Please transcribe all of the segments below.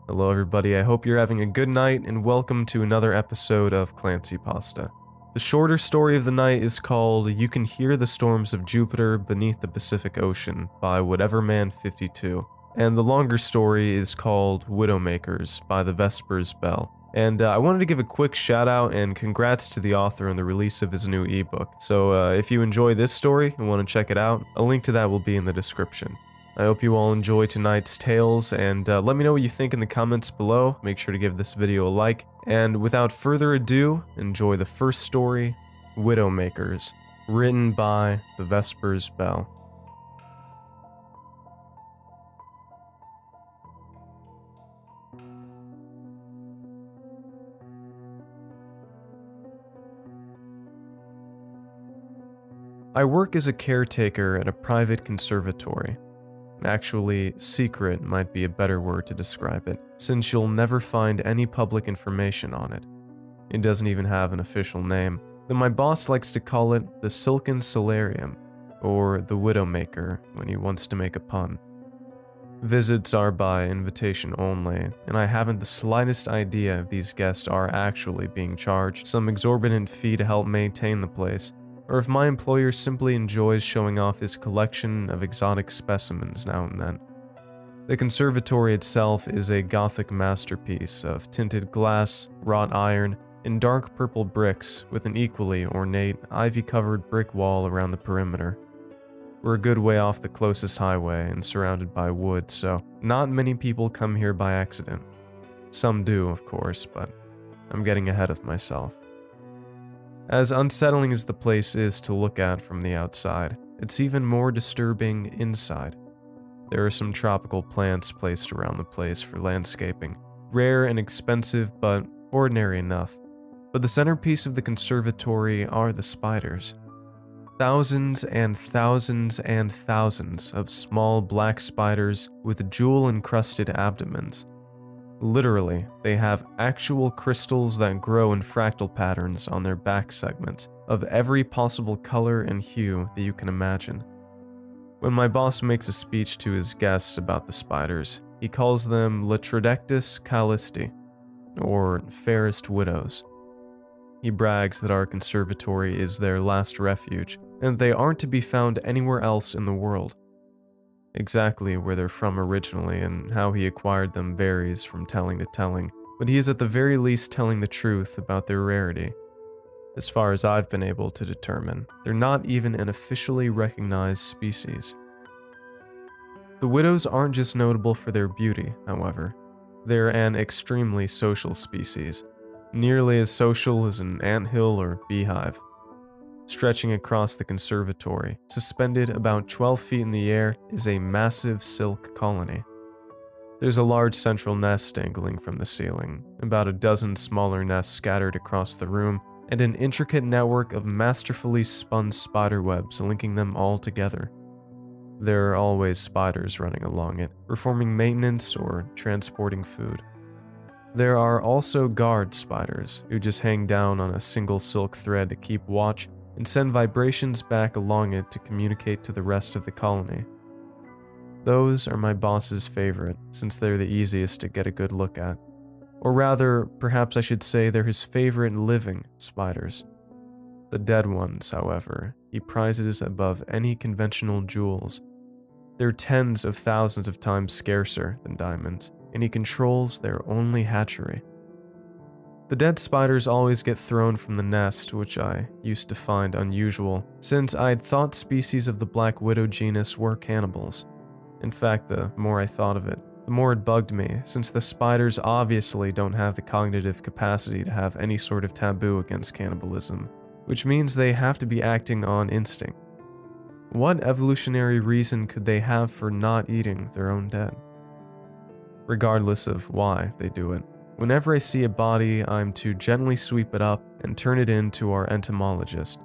Hello everybody, I hope you're having a good night and welcome to another episode of ClancyPasta. The shorter story of the night is called You Can Hear the Storms of Jupiter Beneath the Pacific Ocean by Whateverman52, and the longer story is called Widowmakers by the Vesper's Bell. And I wanted to give a quick shout out and congrats to the author on the release of his new ebook. So if you enjoy this story and want to check it out, a link to that will be in the description. I hope you all enjoy tonight's tales, and let me know what you think in the comments below. Make sure to give this video a like, and without further ado, enjoy the first story, Widowmakers, written by the Vesper's Bell. I work as a caretaker at a private conservatory. Actually, secret might be a better word to describe it, since you'll never find any public information on it. It doesn't even have an official name, though my boss likes to call it the Silken Solarium, or the Widowmaker when he wants to make a pun. Visits are by invitation only, and I haven't the slightest idea if these guests are actually being charged some exorbitant fee to help maintain the place, or if my employer simply enjoys showing off his collection of exotic specimens now and then. The conservatory itself is a Gothic masterpiece of tinted glass, wrought iron, and dark purple bricks with an equally ornate, ivy-covered brick wall around the perimeter. We're a good way off the closest highway and surrounded by wood, so not many people come here by accident. Some do, of course, but I'm getting ahead of myself. As unsettling as the place is to look at from the outside, it's even more disturbing inside. There are some tropical plants placed around the place for landscaping, rare and expensive but ordinary enough. But the centerpiece of the conservatory are the spiders. Thousands and thousands and thousands of small black spiders with jewel-encrusted abdomens. Literally, they have actual crystals that grow in fractal patterns on their back segments of every possible color and hue that you can imagine. When my boss makes a speech to his guests about the spiders, he calls them Latrodectus Callisti, or fairest widows. He brags that our conservatory is their last refuge, and they aren't to be found anywhere else in the world. Exactly where they're from originally and how he acquired them varies from telling to telling, but he is at the very least telling the truth about their rarity. As far as I've been able to determine, they're not even an officially recognized species. The widows aren't just notable for their beauty, however. They're an extremely social species, nearly as social as an anthill or beehive. Stretching across the conservatory, suspended about 12 feet in the air, is a massive silk colony. There's a large central nest dangling from the ceiling, about a dozen smaller nests scattered across the room, and an intricate network of masterfully spun spider webs linking them all together. There are always spiders running along it, performing maintenance or transporting food. There are also guard spiders, who just hang down on a single silk thread to keep watch and send vibrations back along it to communicate to the rest of the colony. Those are my boss's favorite, since they're the easiest to get a good look at. Or rather, perhaps I should say they're his favorite living spiders. The dead ones, however, he prizes above any conventional jewels. They're tens of thousands of times scarcer than diamonds, and he controls their only hatchery. The dead spiders always get thrown from the nest, which I used to find unusual, since I'd thought species of the Black Widow genus were cannibals. In fact, the more I thought of it, the more it bugged me, since the spiders obviously don't have the cognitive capacity to have any sort of taboo against cannibalism, which means they have to be acting on instinct. What evolutionary reason could they have for not eating their own dead? Regardless of why they do it, whenever I see a body, I'm to gently sweep it up and turn it in to our entomologist.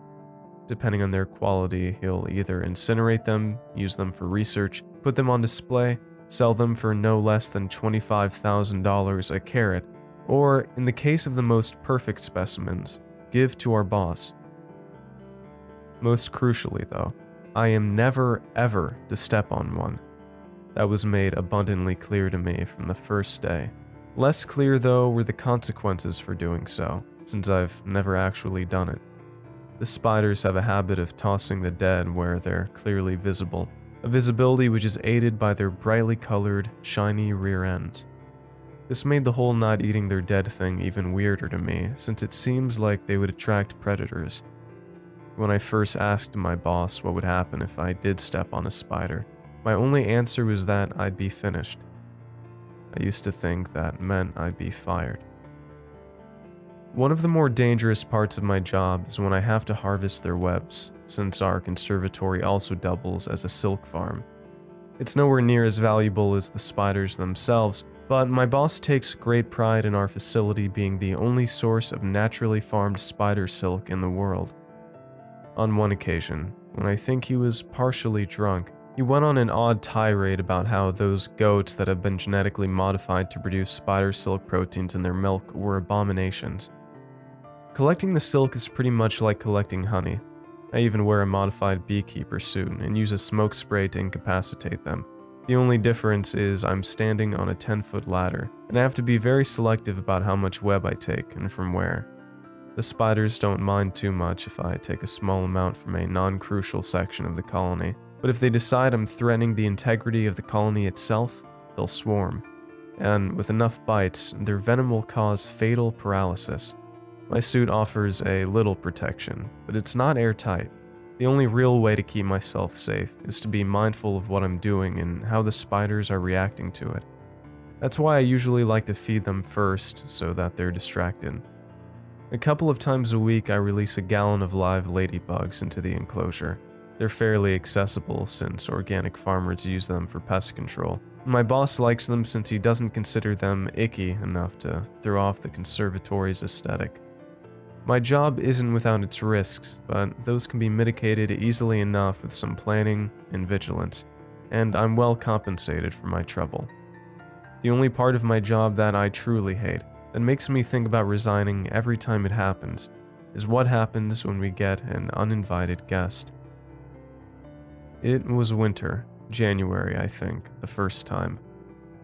Depending on their quality, he'll either incinerate them, use them for research, put them on display, sell them for no less than $25,000 a carat, or, in the case of the most perfect specimens, give to our boss. Most crucially, though, I am never ever to step on one. That was made abundantly clear to me from the first day. Less clear, though, were the consequences for doing so, since I've never actually done it. The spiders have a habit of tossing the dead where they're clearly visible, a visibility which is aided by their brightly colored, shiny rear ends. This made the whole not eating their dead thing even weirder to me, since it seems like they would attract predators. When I first asked my boss what would happen if I did step on a spider, my only answer was that I'd be finished. I used to think that meant I'd be fired. One of the more dangerous parts of my job is when I have to harvest their webs, since our conservatory also doubles as a silk farm. It's nowhere near as valuable as the spiders themselves, but my boss takes great pride in our facility being the only source of naturally farmed spider silk in the world. On one occasion, when I think he was partially drunk, he went on an odd tirade about how those goats that have been genetically modified to produce spider silk proteins in their milk were abominations. Collecting the silk is pretty much like collecting honey. I even wear a modified beekeeper suit and use a smoke spray to incapacitate them. The only difference is I'm standing on a 10-foot ladder, and I have to be very selective about how much web I take and from where. The spiders don't mind too much if I take a small amount from a non-crucial section of the colony, but if they decide I'm threatening the integrity of the colony itself, they'll swarm. And with enough bites, their venom will cause fatal paralysis. My suit offers a little protection, but it's not airtight. The only real way to keep myself safe is to be mindful of what I'm doing and how the spiders are reacting to it. That's why I usually like to feed them first so that they're distracted. A couple of times a week I release a gallon of live ladybugs into the enclosure. They're fairly accessible since organic farmers use them for pest control. My boss likes them since he doesn't consider them icky enough to throw off the conservatory's aesthetic. My job isn't without its risks, but those can be mitigated easily enough with some planning and vigilance, and I'm well compensated for my trouble. The only part of my job that I truly hate, that makes me think about resigning every time it happens, is what happens when we get an uninvited guest. It was winter, January I think, the first time.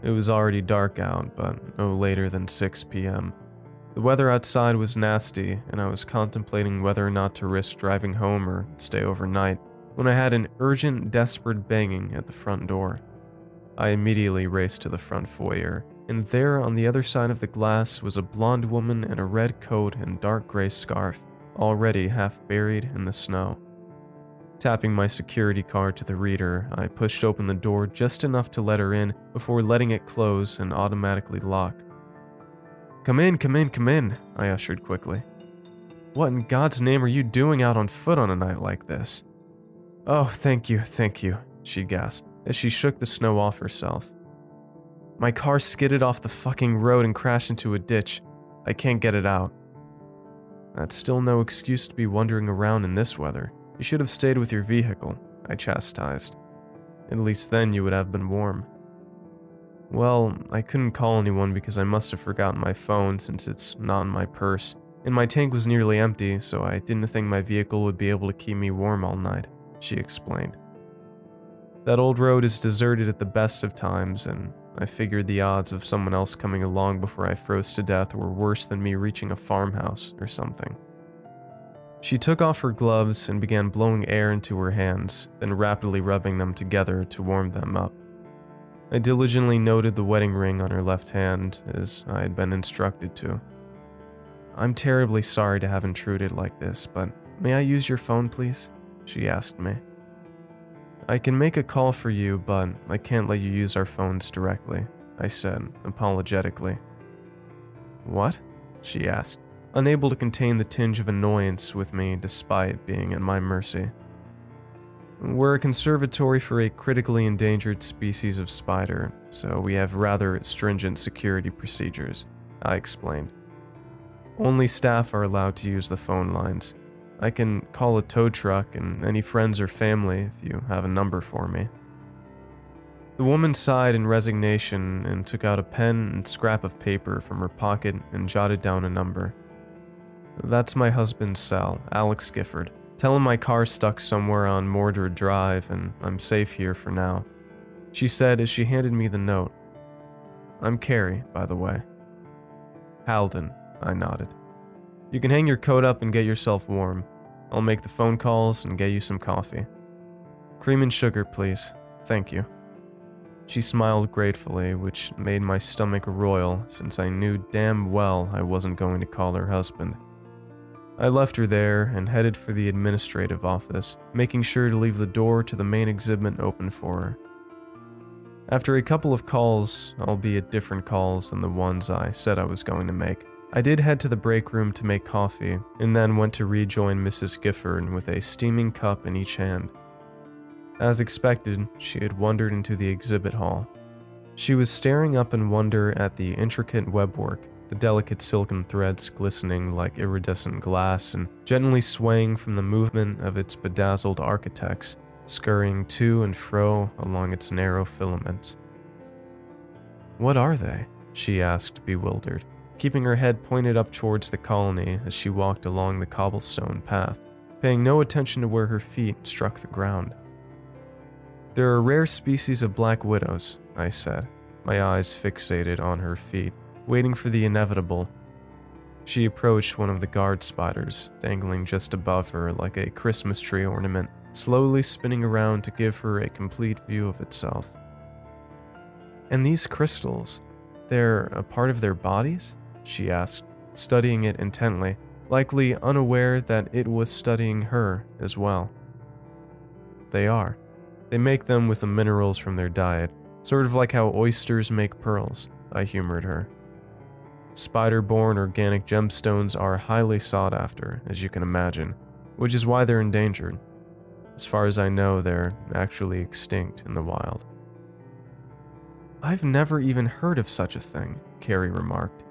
It was already dark out, but no later than 6 p.m. The weather outside was nasty, and I was contemplating whether or not to risk driving home or stay overnight, when I had an urgent, desperate banging at the front door. I immediately raced to the front foyer, and there on the other side of the glass was a blonde woman in a red coat and dark gray scarf, already half buried in the snow. Tapping my security card to the reader, I pushed open the door just enough to let her in before letting it close and automatically lock. "Come in, come in, come in," I ushered quickly. "What in God's name are you doing out on foot on a night like this?" "Oh, thank you," she gasped, as she shook the snow off herself. "My car skidded off the fucking road and crashed into a ditch. I can't get it out." "That's still no excuse to be wandering around in this weather. You should have stayed with your vehicle," I chastised. "At least then you would have been warm." "Well, I couldn't call anyone because I must have forgotten my phone since it's not in my purse, and my tank was nearly empty, so I didn't think my vehicle would be able to keep me warm all night," she explained. "That old road is deserted at the best of times, and I figured the odds of someone else coming along before I froze to death were worse than me reaching a farmhouse or something." She took off her gloves and began blowing air into her hands, then rapidly rubbing them together to warm them up. I diligently noted the wedding ring on her left hand, as I had been instructed to. "I'm terribly sorry to have intruded like this, but may I use your phone, please?" she asked me. "I can make a call for you, but I can't let you use our phones directly," I said, apologetically. "What?" she asked, unable to contain the tinge of annoyance with me despite being at my mercy. "We're a conservatory for a critically endangered species of spider, so we have rather stringent security procedures," I explained. "Only staff are allowed to use the phone lines. I can call a tow truck and any friends or family if you have a number for me." The woman sighed in resignation and took out a pen and scrap of paper from her pocket and jotted down a number. "That's my husband's cell, Alex Gifford. Tell him my car's stuck somewhere on Mordred Drive and I'm safe here for now," she said as she handed me the note. "I'm Carrie, by the way." Halden, I nodded. You can hang your coat up and get yourself warm. I'll make the phone calls and get you some coffee. Cream and sugar, please. Thank you. She smiled gratefully, which made my stomach roil since I knew damn well I wasn't going to call her husband. I left her there and headed for the administrative office, making sure to leave the door to the main exhibit open for her. After a couple of calls, albeit different calls than the ones I said I was going to make, I did head to the break room to make coffee, and then went to rejoin Mrs. Gifford with a steaming cup in each hand. As expected, she had wandered into the exhibit hall. She was staring up in wonder at the intricate webwork, the delicate silken threads glistening like iridescent glass and gently swaying from the movement of its bedazzled architects, scurrying to and fro along its narrow filaments. "What are they?" she asked, bewildered, keeping her head pointed up towards the colony as she walked along the cobblestone path, paying no attention to where her feet struck the ground. "There are rare species of black widows," I said, my eyes fixated on her feet, waiting for the inevitable. She approached one of the guard spiders, dangling just above her like a Christmas tree ornament, slowly spinning around to give her a complete view of itself. "And these crystals, they're a part of their bodies?" she asked, studying it intently, likely unaware that it was studying her as well. "They are. They make them with the minerals from their diet, sort of like how oysters make pearls," I humored her. Spider-born organic gemstones are highly sought after, as you can imagine, which is why they're endangered. As far as I know, they're actually extinct in the wild. "I've never even heard of such a thing," Carrie remarked,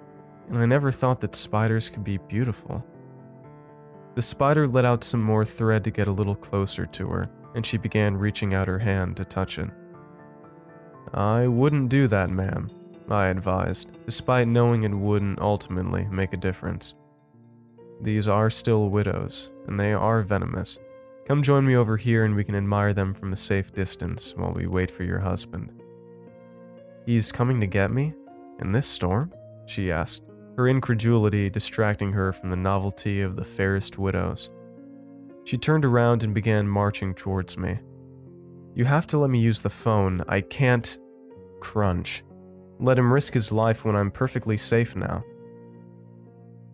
"and I never thought that spiders could be beautiful." The spider let out some more thread to get a little closer to her, and she began reaching out her hand to touch it. "I wouldn't do that, ma'am," I advised, despite knowing it wouldn't ultimately make a difference. "These are still widows, and they are venomous. Come join me over here and we can admire them from a safe distance while we wait for your husband." "He's coming to get me? In this storm?" she asked, her incredulity distracting her from the novelty of the fairest widows. She turned around and began marching towards me. "You have to let me use the phone. I can't..." Crunch. "Let him risk his life when I'm perfectly safe now."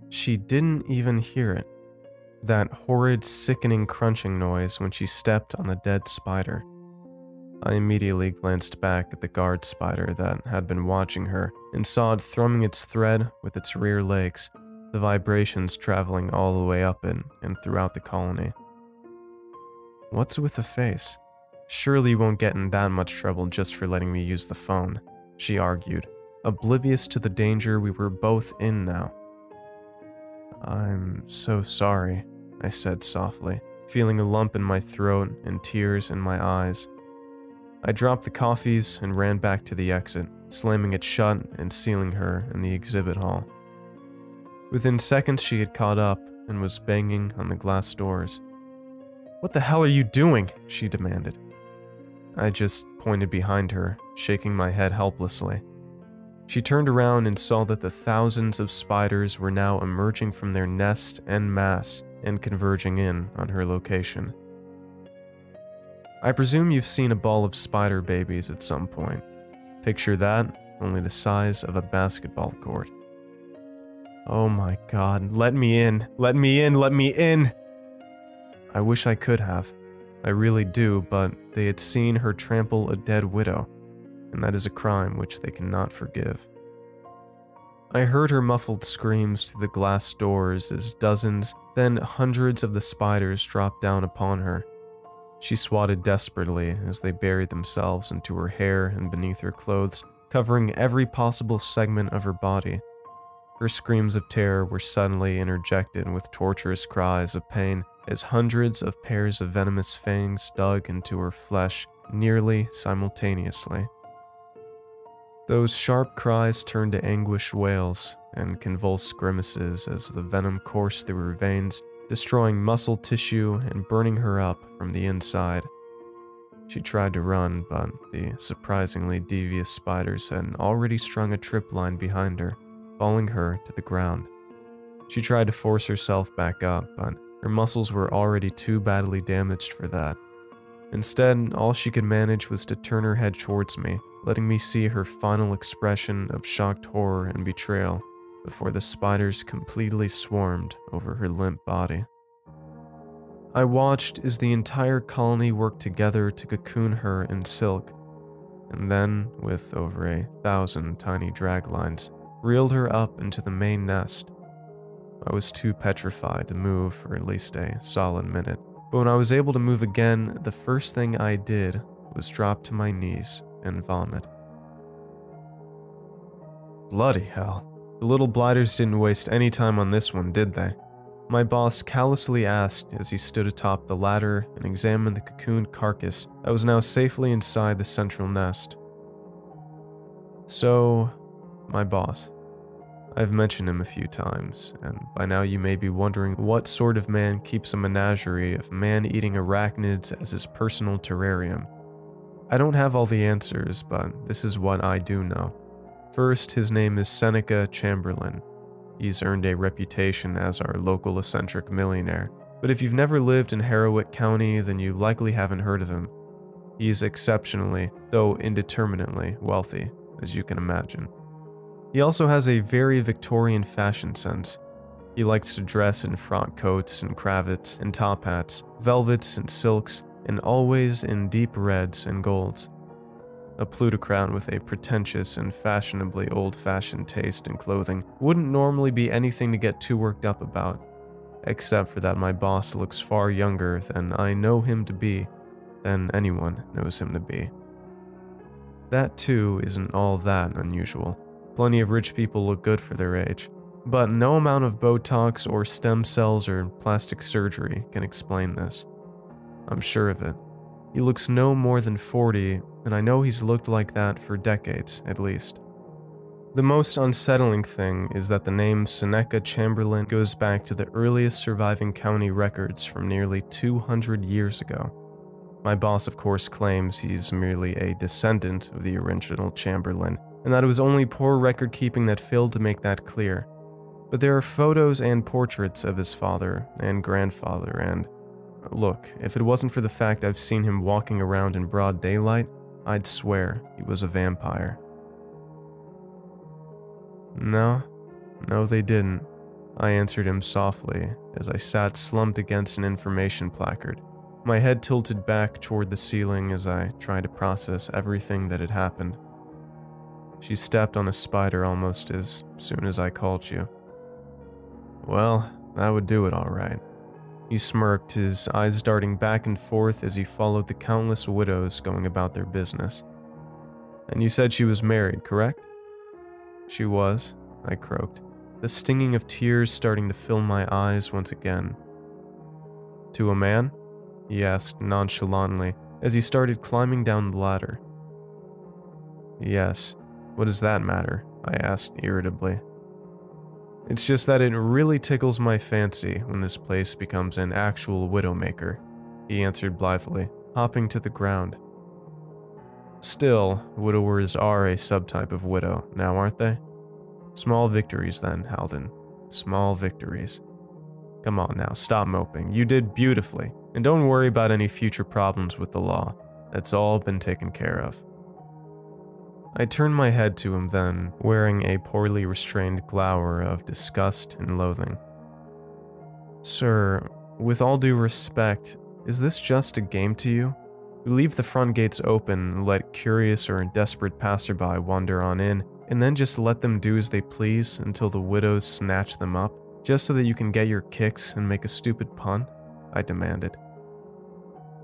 She didn't even hear it. That horrid, sickening crunching noise when she stepped on the dead spider. I immediately glanced back at the guard spider that had been watching her and saw it thrumming its thread with its rear legs, the vibrations traveling all the way up it and throughout the colony. "What's with the face? Surely you won't get in that much trouble just for letting me use the phone," she argued, oblivious to the danger we were both in now. "I'm so sorry," I said softly, feeling a lump in my throat and tears in my eyes. I dropped the coffees and ran back to the exit, slamming it shut and sealing her in the exhibit hall. Within seconds she had caught up and was banging on the glass doors. "What the hell are you doing?" she demanded. I just pointed behind her, shaking my head helplessly. She turned around and saw that the thousands of spiders were now emerging from their nest en masse and converging in on her location. I presume you've seen a ball of spider babies at some point. Picture that, only the size of a basketball court. "Oh my God, let me in, let me in, let me in!" I wish I could have. I really do, but they had seen her trample a dead widow, and that is a crime which they cannot forgive. I heard her muffled screams through the glass doors as dozens, then hundreds of the spiders dropped down upon her. She swatted desperately as they buried themselves into her hair and beneath her clothes, covering every possible segment of her body. Her screams of terror were suddenly interjected with torturous cries of pain as hundreds of pairs of venomous fangs dug into her flesh nearly simultaneously. Those sharp cries turned to anguished wails and convulsed grimaces as the venom coursed through her veins, destroying muscle tissue and burning her up from the inside. She tried to run, but the surprisingly devious spiders had already strung a trip line behind her, falling her to the ground. She tried to force herself back up, but her muscles were already too badly damaged for that. Instead, all she could manage was to turn her head towards me, letting me see her final expression of shocked horror and betrayal before the spiders completely swarmed over her limp body. I watched as the entire colony worked together to cocoon her in silk, and then, with over 1,000 tiny drag lines, reeled her up into the main nest. I was too petrified to move for at least a solid minute, but when I was able to move again, the first thing I did was drop to my knees and vomit. Bloody hell. The little blighters didn't waste any time on this one, did they? My boss callously asked as he stood atop the ladder and examined the cocooned carcass that was now safely inside the central nest. So, my boss. I've mentioned him a few times, and by now you may be wondering what sort of man keeps a menagerie of man-eating arachnids as his personal terrarium. I don't have all the answers, but this is what I do know. First, his name is Seneca Chamberlain. He's earned a reputation as our local eccentric millionaire, but if you've never lived in Harrowit County, then you likely haven't heard of him. He's exceptionally, though indeterminately, wealthy, as you can imagine. He also has a very Victorian fashion sense. He likes to dress in frock coats and cravats and top hats, velvets and silks, and always in deep reds and golds. A plutocrat with a pretentious and fashionably old-fashioned taste in clothing wouldn't normally be anything to get too worked up about, except for that my boss looks far younger than I know him to be, than anyone knows him to be. That too isn't all that unusual. Plenty of rich people look good for their age, but no amount of Botox or stem cells or plastic surgery can explain this. I'm sure of it. He looks no more than 40, and I know he's looked like that for decades, at least. The most unsettling thing is that the name Seneca Chamberlain goes back to the earliest surviving county records from nearly 200 years ago. My boss, of course, claims he's merely a descendant of the original Chamberlain, and that it was only poor record-keeping that failed to make that clear. But there are photos and portraits of his father and grandfather, and look, if it wasn't for the fact I've seen him walking around in broad daylight, I'd swear he was a vampire. No, they didn't, I answered him softly as I sat slumped against an information placard, my head tilted back toward the ceiling as I tried to process everything that had happened. She stepped on a spider almost as soon as I called you. Well, that would do it all right. He smirked, his eyes darting back and forth as he followed the countless widows going about their business. And you said she was married, correct? She was, I croaked, the stinging of tears starting to fill my eyes once again. To a man? He asked nonchalantly as he started climbing down the ladder. Yes, what does that matter? I asked irritably. It's just that it really tickles my fancy when this place becomes an actual widowmaker, he answered blithely, hopping to the ground. Still, widowers are a subtype of widow, now aren't they? Small victories then, Halden. Small victories. Come on now, stop moping. You did beautifully, and don't worry about any future problems with the law. That's all been taken care of. I turned my head to him then, wearing a poorly restrained glower of disgust and loathing. Sir, with all due respect, is this just a game to you? We leave the front gates open and let curious or desperate passerby wander on in, and then just let them do as they please until the widows snatch them up, just so that you can get your kicks and make a stupid pun? I demanded.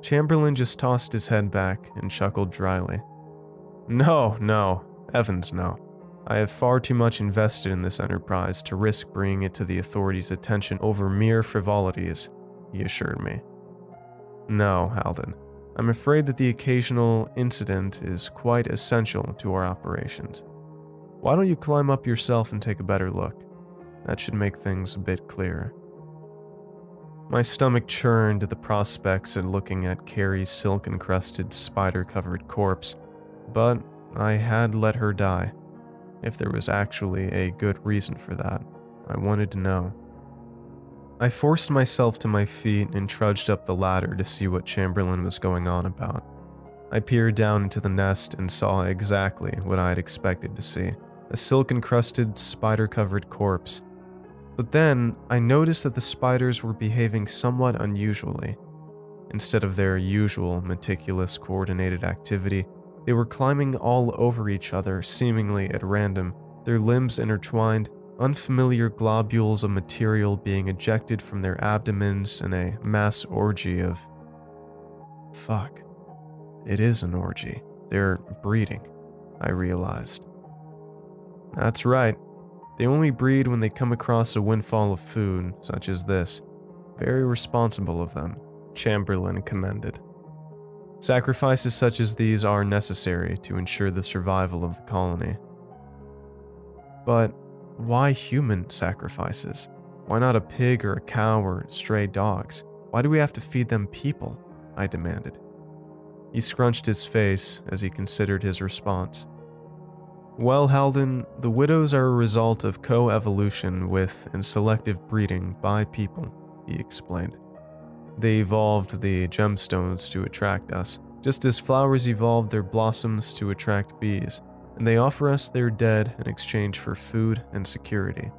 Chamberlain just tossed his head back and chuckled dryly. No, heavens no. I have far too much invested in this enterprise to risk bringing it to the authorities' attention over mere frivolities, he assured me. No, Halden. I'm afraid that the occasional incident is quite essential to our operations. Why don't you climb up yourself and take a better look? That should make things a bit clearer. My stomach churned at the prospects of looking at Carrie's silk-encrusted, spider-covered corpse, but I had let her die. if there was actually a good reason for that. I wanted to know. I forced myself to my feet and trudged up the ladder to see what Chamberlain was going on about. I peered down into the nest and saw exactly what I had expected to see, a silk-encrusted, spider-covered corpse. But then, I noticed that the spiders were behaving somewhat unusually. Instead of their usual, meticulous, coordinated activity, they were climbing all over each other, seemingly at random, their limbs intertwined, unfamiliar globules of material being ejected from their abdomens in a mass orgy of... Fuck. It is an orgy. They're breeding, I realized. That's right. They only breed when they come across a windfall of food, such as this. Very responsible of them, Chamberlain commended. Sacrifices such as these are necessary to ensure the survival of the colony. But why human sacrifices? Why not a pig or a cow or stray dogs? Why do we have to feed them people? I demanded. He scrunched his face as he considered his response. Well, Halden, the widows are a result of co-evolution with and selective breeding by people, he explained. They evolved the gemstones to attract us, just as flowers evolved their blossoms to attract bees, and they offer us their dead in exchange for food and security.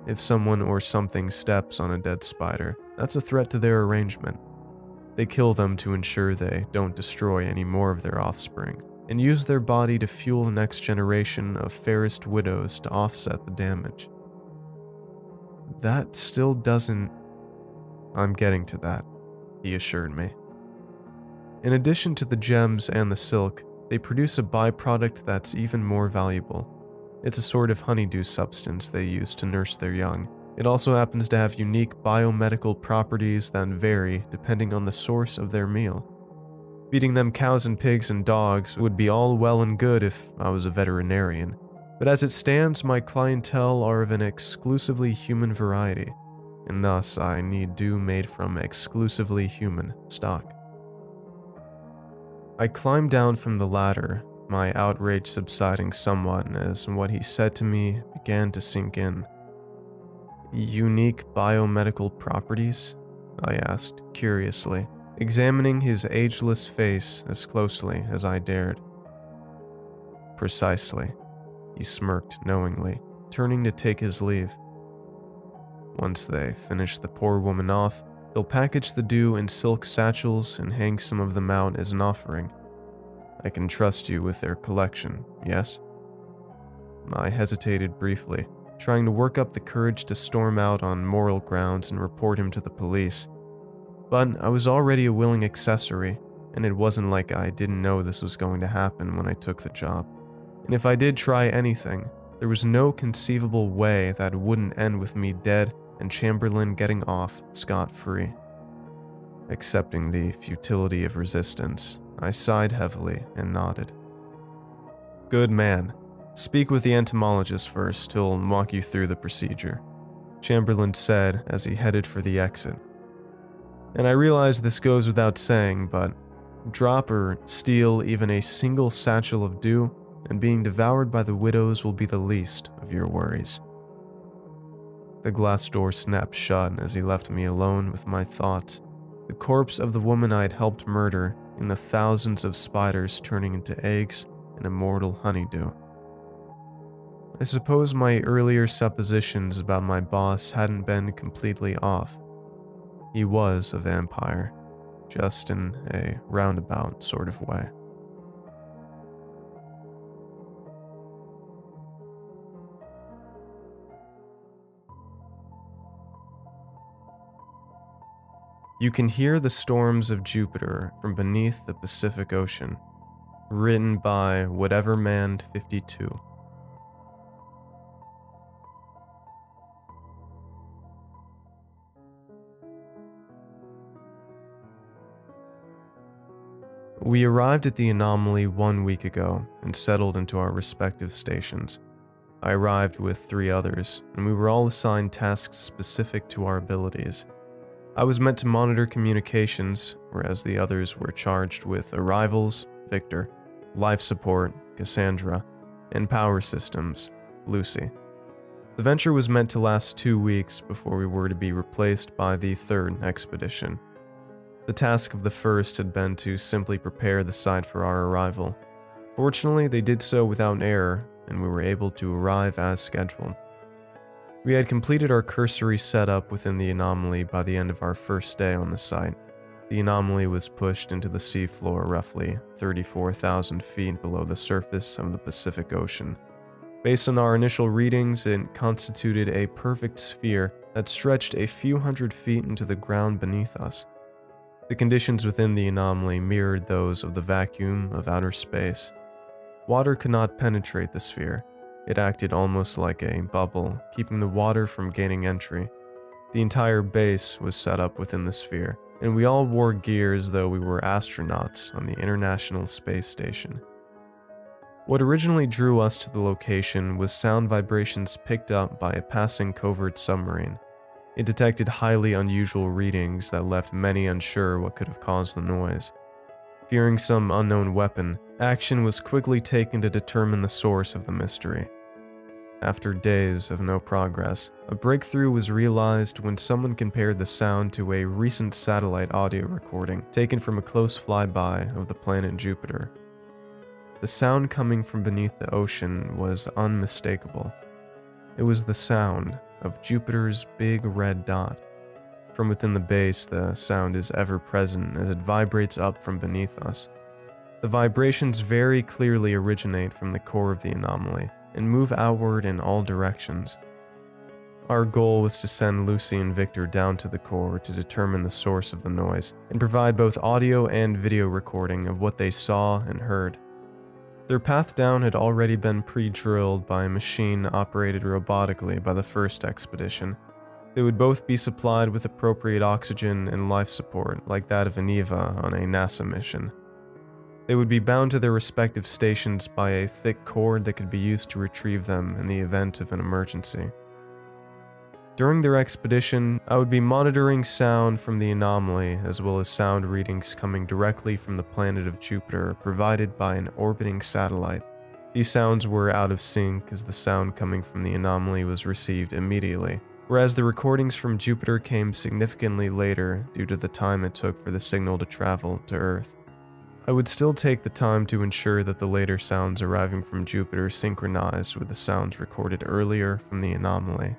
If someone or something steps on a dead spider, that's a threat to their arrangement. They kill them to ensure they don't destroy any more of their offspring, and use their body to fuel the next generation of fairest widows to offset the damage. That still doesn't... I'm getting to that, he assured me. In addition to the gems and the silk, they produce a byproduct that's even more valuable. It's a sort of honeydew substance they use to nurse their young. It also happens to have unique biomedical properties that vary depending on the source of their meal. Feeding them cows and pigs and dogs would be all well and good if I was a veterinarian, but as it stands, my clientele are of an exclusively human variety, and thus I need dew made from exclusively human stock. I climbed down from the ladder, my outrage subsiding somewhat as what he said to me began to sink in. Unique biomedical properties? I asked, curiously, examining his ageless face as closely as I dared. Precisely, he smirked knowingly, turning to take his leave. Once they finish the poor woman off, they'll package the dew in silk satchels and hang some of them out as an offering. I can trust you with their collection, yes? I hesitated briefly, trying to work up the courage to storm out on moral grounds and report him to the police. But I was already a willing accessory, and it wasn't like I didn't know this was going to happen when I took the job. And if I did try anything, there was no conceivable way that wouldn't end with me dead and Chamberlain getting off scot-free. Accepting the futility of resistance, I sighed heavily and nodded. Good man. Speak with the entomologist first, he'll walk you through the procedure, Chamberlain said as he headed for the exit. And I realize this goes without saying, but drop or steal even a single satchel of dew, and being devoured by the widows will be the least of your worries. The glass door snapped shut as he left me alone with my thoughts, the corpse of the woman I had helped murder, and the thousands of spiders turning into eggs and immortal honeydew. I suppose my earlier suppositions about my boss hadn't been completely off. He was a vampire, just in a roundabout sort of way. You Can Hear the Storms of Jupiter from Beneath the Pacific Ocean, written by Whateverman52. We arrived at the anomaly 1 week ago and settled into our respective stations. I arrived with 3 others, and we were all assigned tasks specific to our abilities. I was meant to monitor communications, whereas the others were charged with arrivals, Victor, life support, Cassandra, and power systems, Lucy. The venture was meant to last 2 weeks before we were to be replaced by the third expedition. The task of the first had been to simply prepare the site for our arrival. Fortunately, they did so without error, and we were able to arrive as scheduled. We had completed our cursory setup within the anomaly by the end of our first day on the site. The anomaly was pushed into the seafloor roughly 34,000 feet below the surface of the Pacific Ocean. Based on our initial readings, it constituted a perfect sphere that stretched a few hundred feet into the ground beneath us. The conditions within the anomaly mirrored those of the vacuum of outer space. Water could not penetrate the sphere. It acted almost like a bubble, keeping the water from gaining entry. The entire base was set up within the sphere, and we all wore gear as though we were astronauts on the International Space Station. What originally drew us to the location was sound vibrations picked up by a passing covert submarine. It detected highly unusual readings that left many unsure what could have caused the noise. Fearing some unknown weapon, action was quickly taken to determine the source of the mystery. After days of no progress, a breakthrough was realized when someone compared the sound to a recent satellite audio recording taken from a close flyby of the planet Jupiter. The sound coming from beneath the ocean was unmistakable. It was the sound of Jupiter's big red dot. From within the base, the sound is ever present as it vibrates up from beneath us. The vibrations very clearly originate from the core of the anomaly and move outward in all directions. Our goal was to send Lucy and Victor down to the core to determine the source of the noise and provide both audio and video recording of what they saw and heard. Their path down had already been pre-drilled by a machine operated robotically by the first expedition. They would both be supplied with appropriate oxygen and life support like that of Aniva on a NASA mission. They would be bound to their respective stations by a thick cord that could be used to retrieve them in the event of an emergency. During their expedition, I would be monitoring sound from the anomaly as well as sound readings coming directly from the planet of Jupiter provided by an orbiting satellite. These sounds were out of sync as the sound coming from the anomaly was received immediately, whereas the recordings from Jupiter came significantly later due to the time it took for the signal to travel to Earth. I would still take the time to ensure that the later sounds arriving from Jupiter synchronized with the sounds recorded earlier from the anomaly.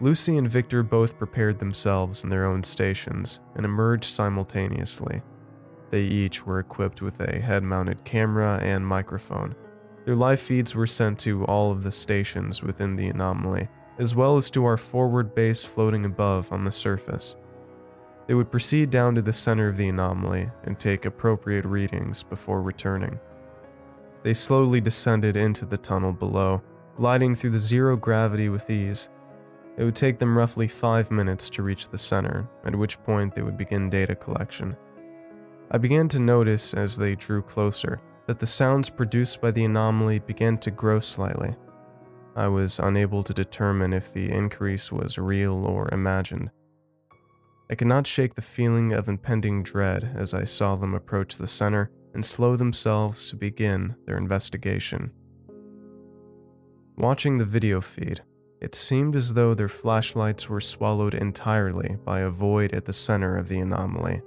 Lucy and Victor both prepared themselves in their own stations and emerged simultaneously. They each were equipped with a head-mounted camera and microphone. Their live feeds were sent to all of the stations within the anomaly, as well as to our forward base floating above on the surface. They would proceed down to the center of the anomaly and take appropriate readings before returning. They slowly descended into the tunnel below, gliding through the zero gravity with ease. It would take them roughly 5 minutes to reach the center, at which point they would begin data collection. I began to notice as they drew closer that the sounds produced by the anomaly began to grow slightly. I was unable to determine if the increase was real or imagined. I could not shake the feeling of impending dread as I saw them approach the center and slow themselves to begin their investigation. Watching the video feed, it seemed as though their flashlights were swallowed entirely by a void at the center of the anomaly.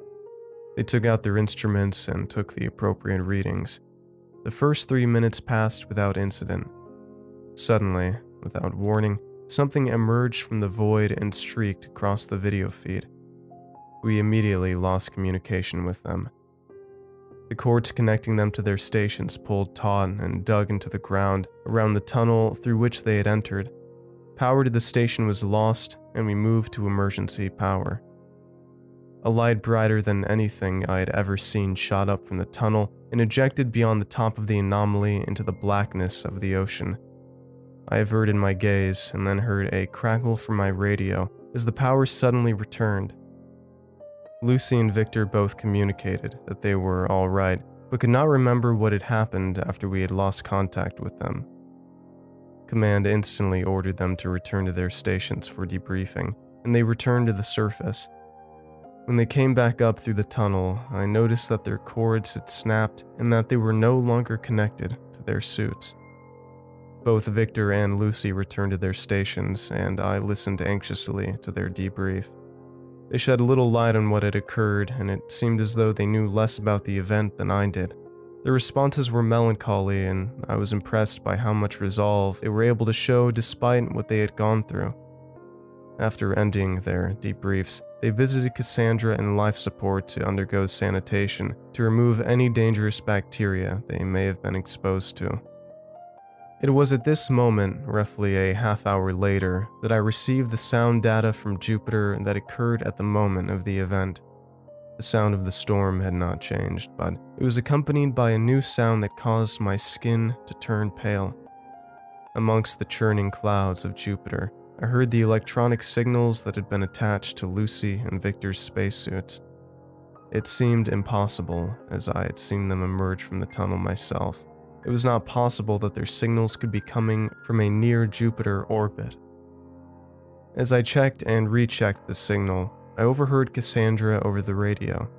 They took out their instruments and took the appropriate readings. The first 3 minutes passed without incident. Suddenly, without warning, something emerged from the void and streaked across the video feed. We immediately lost communication with them. The cords connecting them to their stations pulled taut and dug into the ground around the tunnel through which they had entered. Power to the station was lost, and we moved to emergency power. A light brighter than anything I had ever seen shot up from the tunnel and ejected beyond the top of the anomaly into the blackness of the ocean. I averted my gaze and then heard a crackle from my radio as the power suddenly returned. Lucy and Victor both communicated that they were all right, but could not remember what had happened after we had lost contact with them. Command instantly ordered them to return to their stations for debriefing, and they returned to the surface. When they came back up through the tunnel, I noticed that their cords had snapped and that they were no longer connected to their suits. Both Victor and Lucy returned to their stations, and I listened anxiously to their debrief. They shed little light on what had occurred, and it seemed as though they knew less about the event than I did. Their responses were melancholy, and I was impressed by how much resolve they were able to show despite what they had gone through. After ending their debriefs, they visited Cassandra in life support to undergo sanitation to remove any dangerous bacteria they may have been exposed to. It was at this moment, roughly a half-hour later, that I received the sound data from Jupiter that occurred at the moment of the event. The sound of the storm had not changed, but it was accompanied by a new sound that caused my skin to turn pale. Amongst the churning clouds of Jupiter, I heard the electronic signals that had been attached to Lucy and Victor's spacesuits. It seemed impossible, as I had seen them emerge from the tunnel myself. It was not possible that their signals could be coming from a near Jupiter orbit. As I checked and rechecked the signal, I overheard Cassandra over the radio.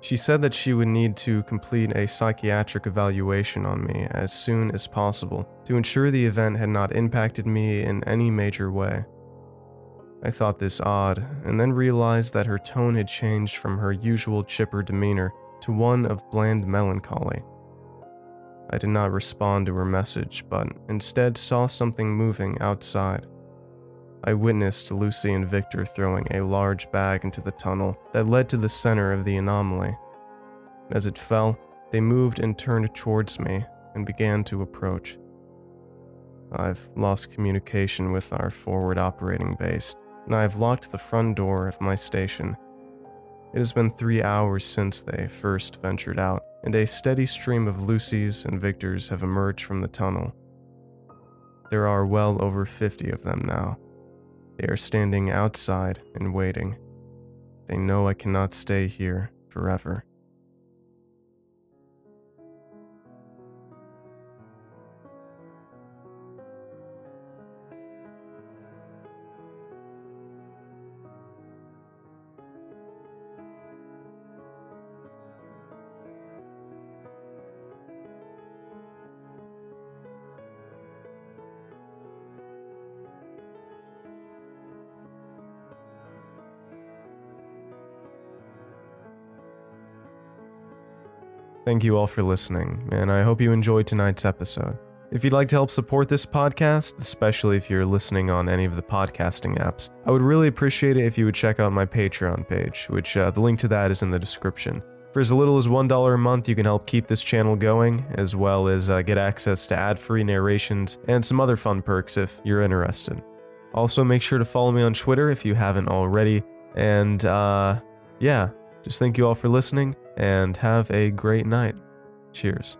She said that she would need to complete a psychiatric evaluation on me as soon as possible to ensure the event had not impacted me in any major way. I thought this odd, and then realized that her tone had changed from her usual chipper demeanor to one of bland melancholy. I did not respond to her message, but instead saw something moving outside. I witnessed Lucy and Victor throwing a large bag into the tunnel that led to the center of the anomaly. As it fell, they moved and turned towards me and began to approach. I've lost communication with our forward operating base, and I have locked the front door of my station. It has been 3 hours since they first ventured out, and a steady stream of Lucy's and Victor's have emerged from the tunnel. There are well over 50 of them now. They are standing outside and waiting. They know I cannot stay here forever. Thank you all for listening, and I hope you enjoyed tonight's episode. If you'd like to help support this podcast, especially if you're listening on any of the podcasting apps, I would really appreciate it if you would check out my Patreon page, which the link to that is in the description. For as little as $1 a month, you can help keep this channel going, as well as get access to ad-free narrations and some other fun perks if you're interested. Also, make sure to follow me on Twitter if you haven't already, and yeah, just thank you all for listening, and have a great night. Cheers.